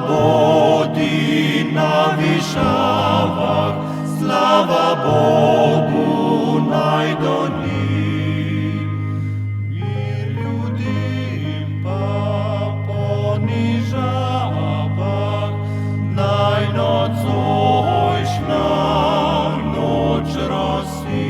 svobodi na višavah, slava Bogu naj do njih. Mir ljudim pa ponižavah, naj nocojšnja noč rosi.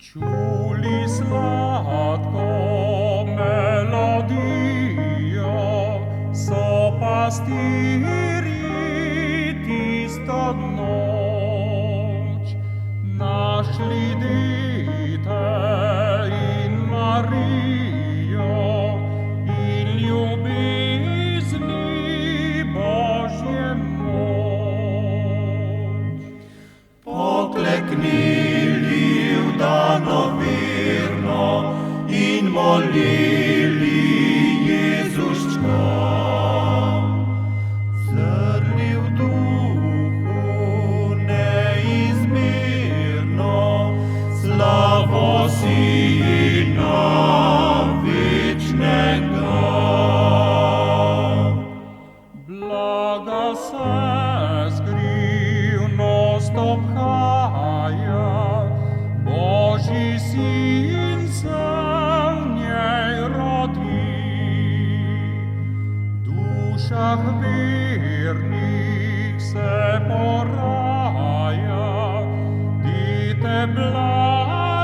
Čuli sladko melodijo, so pastirji tisto noč našli dite in Marijo in ljubezni Božje moč. Pokleknili danovirno in molili Jezuščka. Zrli v duhu neizmerno, slavo Sina večnega. Blaga se skrivnost obhaja, Božji Sin se v njej rodi. V dušah vernih se poraja, dite blažene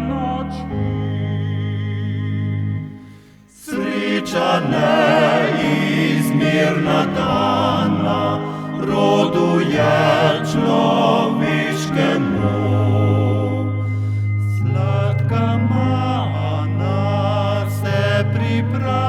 noči. Sreča neizmerna dana, rodu je človeškemu. Sladka mana se pripravlja,